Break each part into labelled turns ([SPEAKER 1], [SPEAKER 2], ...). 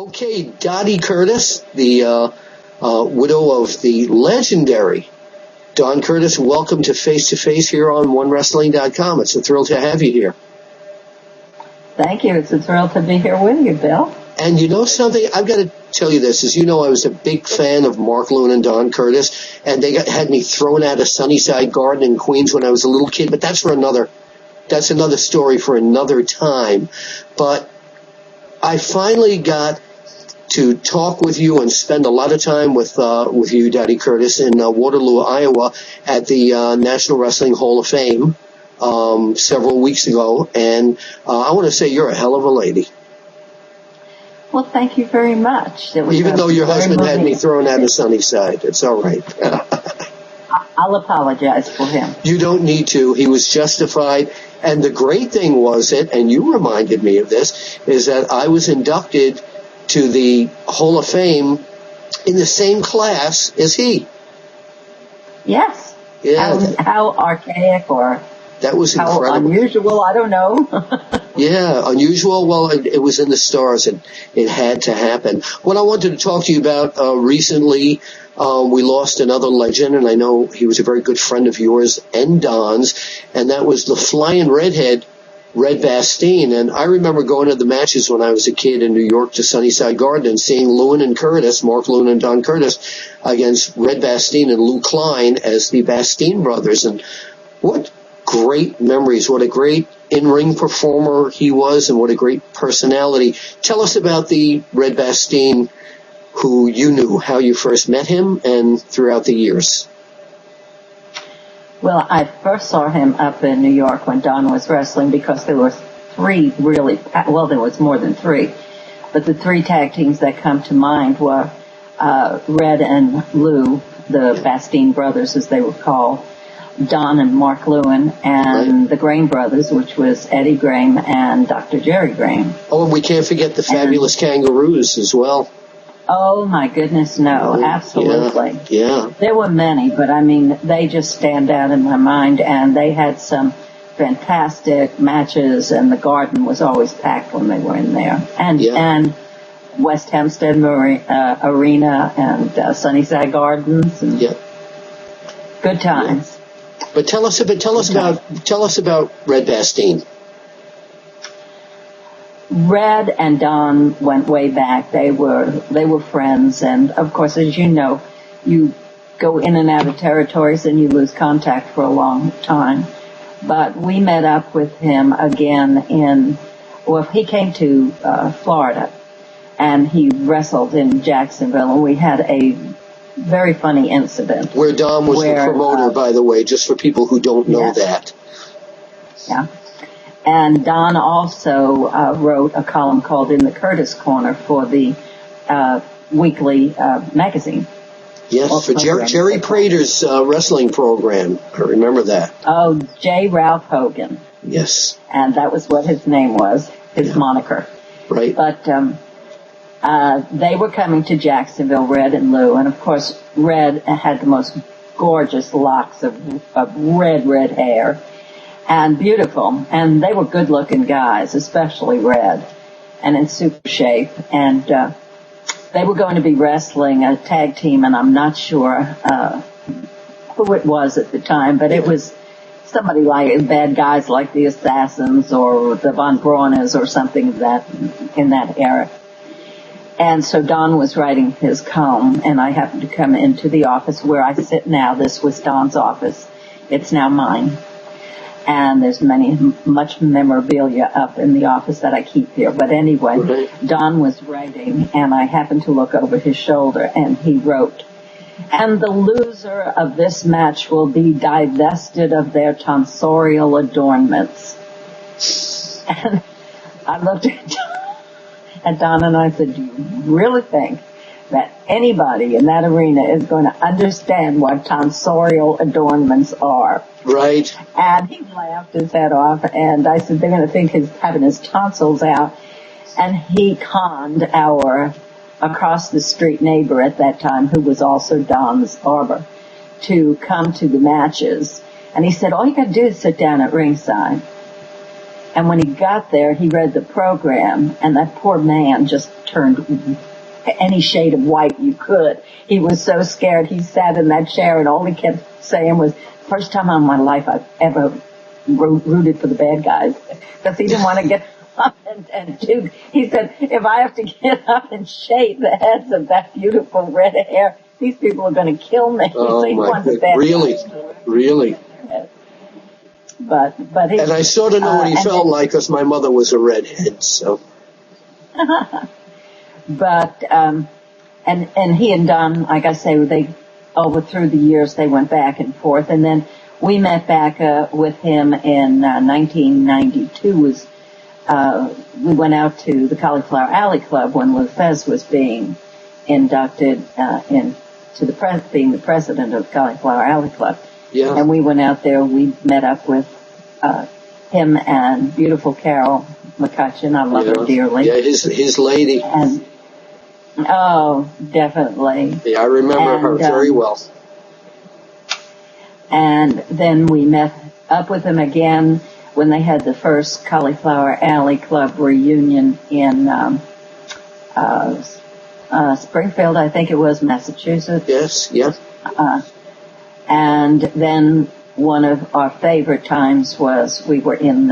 [SPEAKER 1] Okay, Dotty Curtis, the widow of the legendary Don Curtis, welcome to Face here on OneWrestling.com. It's a thrill to have you here.
[SPEAKER 2] Thank you. It's a thrill to be here with you, Bill.
[SPEAKER 1] And you know something? I've got to tell you this. As you know, I was a big fan of Mark Loon and Don Curtis, and they had me thrown out of Sunnyside Garden in Queens when I was a little kid, but that's another story for another time. But I finally got to talk with you and spend a lot of time with you, Dotty Curtis, in Waterloo, Iowa, at the National Wrestling Hall of Fame several weeks ago. And I want to say you're a hell of a lady.
[SPEAKER 2] Well, thank you very much.
[SPEAKER 1] Even though your husband had me thrown out of Sunnyside, it's all right.
[SPEAKER 2] I'll apologize for him.
[SPEAKER 1] You don't need to. He was justified. And the great thing was and you reminded me of this, is that I was inducted to the Hall of Fame in the same class as he.
[SPEAKER 2] Yes.
[SPEAKER 1] Yeah.
[SPEAKER 2] How archaic or
[SPEAKER 1] that was incredible.
[SPEAKER 2] How unusual, I don't know.
[SPEAKER 1] Yeah, unusual. Well, it was in the stars, and it had to happen. What I wanted to talk to you about recently, we lost another legend, and I know he was a very good friend of yours and Don's, and that was the flying redhead, Red Bastien. And I remember going to the matches when I was a kid in New York to Sunnyside Garden and seeing Loon and Curtis, Mark Loon and Don Curtis, against Red Bastien and Lou Klein as the Bastien brothers. And what great memories, what a great in-ring performer he was, and what a great personality. Tell us about the Red Bastien who you knew, how you first met him, and throughout the years.
[SPEAKER 2] Well, I first saw him up in New York when Don was wrestling, because there were there was more than three, but the three tag teams that come to mind were Red and Lou, the Bastien brothers as they were called, Don and Mark Lewin, and the Grain brothers, which was Eddie Grain and Dr. Jerry Grain.
[SPEAKER 1] Oh, and we can't forget the fabulous Kangaroos as well.
[SPEAKER 2] Oh, my goodness, no, absolutely.
[SPEAKER 1] Yeah.
[SPEAKER 2] There were many, but, I mean, they just stand out in my mind, and they had some fantastic matches, and the Garden was always packed when they were in there. And West Hempstead Arena and Sunnyside Gardens, and good times.
[SPEAKER 1] Yeah. But tell us about Red Bastien.
[SPEAKER 2] Red and Don went way back. They were friends, and of course, as you know, you go in and out of territories and you lose contact for a long time. But we met up with him again he came to Florida, and he wrestled in Jacksonville, and we had a very funny incident.
[SPEAKER 1] Where Don was the promoter, by the way, just for people who don't know that.
[SPEAKER 2] Yeah. And Don also wrote a column called In the Curtis Corner for the weekly magazine.
[SPEAKER 1] Yes, for Jerry Prater's wrestling program. I remember that.
[SPEAKER 2] Oh, J. Ralph Hogan.
[SPEAKER 1] Yes.
[SPEAKER 2] And that was what his name was, his moniker.
[SPEAKER 1] Right.
[SPEAKER 2] But they were coming to Jacksonville, Red and Lou, and of course Red had the most gorgeous locks of red hair, and beautiful, and they were good-looking guys, especially Red, and in super shape, and they were going to be wrestling a tag team, and I'm not sure who it was at the time, but it was somebody like bad guys like the Assassins or the Von Braunes or something of that in that era. And so Don was writing his column, and I happened to come into the office where I sit now. This was Don's office. It's now mine. And there's much memorabilia up in the office that I keep here. But anyway, Don was writing, and I happened to look over his shoulder, and he wrote, "And the loser of this match will be divested of their tonsorial adornments." And I looked at Don and I said, "Do you really think that anybody in that arena is going to understand what tonsorial adornments are?"
[SPEAKER 1] Right.
[SPEAKER 2] And he laughed his head off, and I said, "They're going to think he's having his tonsils out." And he conned our across the street neighbor at that time, who was also Don's barber, to come to the matches. And he said, "All you got to do is sit down at ringside." And when he got there, he read the program, and that poor man just turned any shade of white you could. He was so scared. He sat in that chair, and all he kept saying was, first time in my life I've ever rooted for the bad guys. Because he didn't want to get up and do. He said, if I have to get up and shave the heads of that beautiful red hair, these people are going to kill me.
[SPEAKER 1] Oh,
[SPEAKER 2] so
[SPEAKER 1] my God. Really?
[SPEAKER 2] But he,
[SPEAKER 1] and I sort of know what he felt like because my mother was a redhead, so.
[SPEAKER 2] But, and he and Don, like I say, through the years, they went back and forth. And then we met back, with him in, 1992 we went out to the Cauliflower Alley Club when Lou Fez was being inducted, being the president of the Cauliflower Alley Club.
[SPEAKER 1] Yeah.
[SPEAKER 2] And we went out there, we met up with, him and beautiful Carol McCutcheon. I love her dearly.
[SPEAKER 1] Yeah, his lady.
[SPEAKER 2] And, oh, definitely.
[SPEAKER 1] Yeah, I remember her very well.
[SPEAKER 2] And then we met up with him again when they had the first Cauliflower Alley Club reunion in Springfield, I think it was, Massachusetts.
[SPEAKER 1] Yes, yeah.
[SPEAKER 2] And then one of our favorite times was we were in,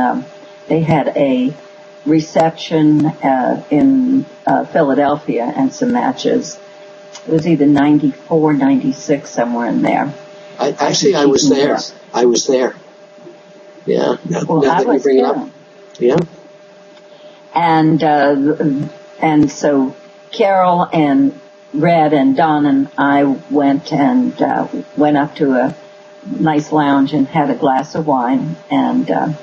[SPEAKER 2] they had a reception in Philadelphia and some matches. It was either 94, 96, somewhere in there.
[SPEAKER 1] I was there. I was there. Yeah.
[SPEAKER 2] Well, I was too.
[SPEAKER 1] Up. Yeah.
[SPEAKER 2] And so Carol and Red and Don and I went up to a nice lounge and had a glass of wine, and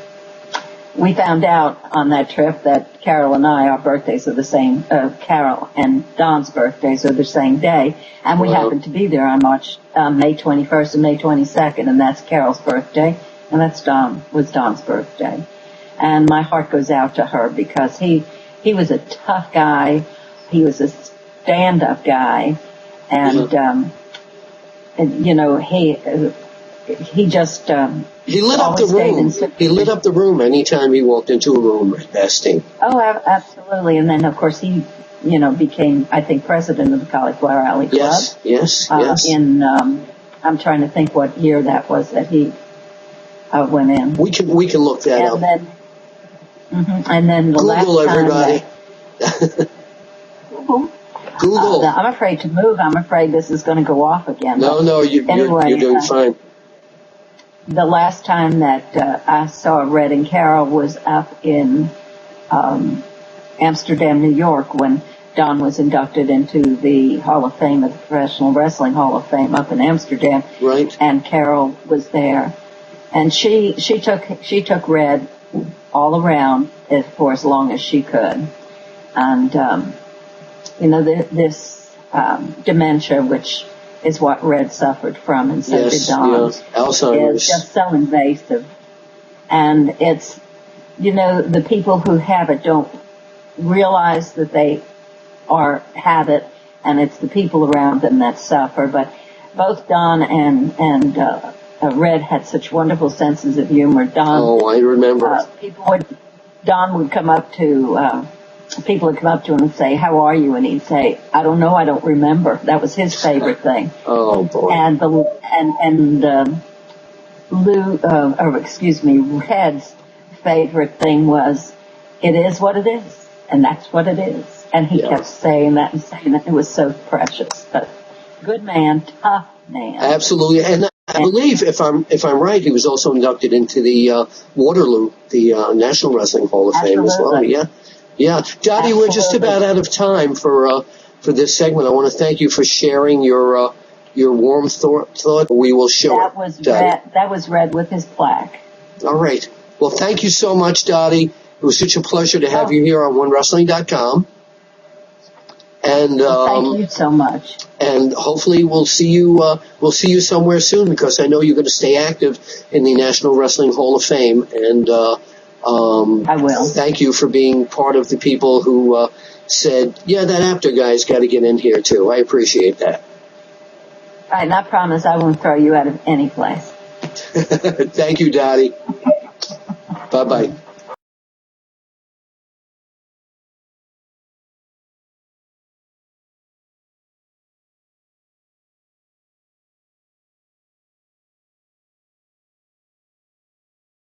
[SPEAKER 2] we found out on that trip that Carol and I, our birthdays are the same. Carol and Don's birthdays are the same day, and we happened to be there on May 21st and May 22nd, and that's Carol's birthday, and that's Don's birthday. And my heart goes out to her because he was a tough guy. He was a stand-up guy, and you know, he just
[SPEAKER 1] he lit up the room. He lit up the room anytime he walked into a room at Bastien.
[SPEAKER 2] Oh, absolutely. And then, of course, he, you know, became, I think, president of the Cauliflower Alley Club.
[SPEAKER 1] Yes.
[SPEAKER 2] I'm trying to think what year that was that he went in.
[SPEAKER 1] We can look that up.
[SPEAKER 2] Then, and then the
[SPEAKER 1] Google,
[SPEAKER 2] last time
[SPEAKER 1] everybody. Google.
[SPEAKER 2] I'm afraid to move. I'm afraid this is going to go off again.
[SPEAKER 1] No, you're doing fine.
[SPEAKER 2] The last time that I saw Red and Carol was up in Amsterdam, New York, when Don was inducted into the Hall of Fame, of the Professional Wrestling Hall of Fame up in Amsterdam.
[SPEAKER 1] Right. And
[SPEAKER 2] Carol was there. And she took Red all around for as long as she could. And, you know, this dementia, which is what Red suffered from, and so did Don,
[SPEAKER 1] Alzheimer's.
[SPEAKER 2] Is just so invasive. And it's, you know, the people who have it don't realize that they have it, and it's the people around them that suffer. But both Don and Red had such wonderful senses of humor. Don,
[SPEAKER 1] I remember.
[SPEAKER 2] Don would come up to, people would come up to him and say, "How are you?" And he'd say, "I don't know, I don't remember." That was his favorite thing.
[SPEAKER 1] Oh boy.
[SPEAKER 2] And Red's favorite thing was, "It is what it is, and that's what it is." And he kept saying that and saying that. It was so precious. But good man, tough man.
[SPEAKER 1] Absolutely. And I believe, if I'm right, he was also inducted into the Waterloo, the National Wrestling Hall of Fame as well. Yeah. Dotty, we're just about out of time for this segment. I want to thank you for sharing your warm thought. We will show
[SPEAKER 2] that was Red with his plaque.
[SPEAKER 1] All right. Well, thank you so much, Dotty. It was such a pleasure to have you here on OneWrestling.com. And
[SPEAKER 2] thank you so much.
[SPEAKER 1] And hopefully we'll see you somewhere soon, because I know you're going to stay active in the National Wrestling Hall of Fame. And
[SPEAKER 2] I will.
[SPEAKER 1] Thank you for being part of the people who said, "Yeah, that Apter guy's got to get in here too." I appreciate that.
[SPEAKER 2] All right, and I promise I won't throw you out of any place.
[SPEAKER 1] Thank you, Dotty. Bye-bye.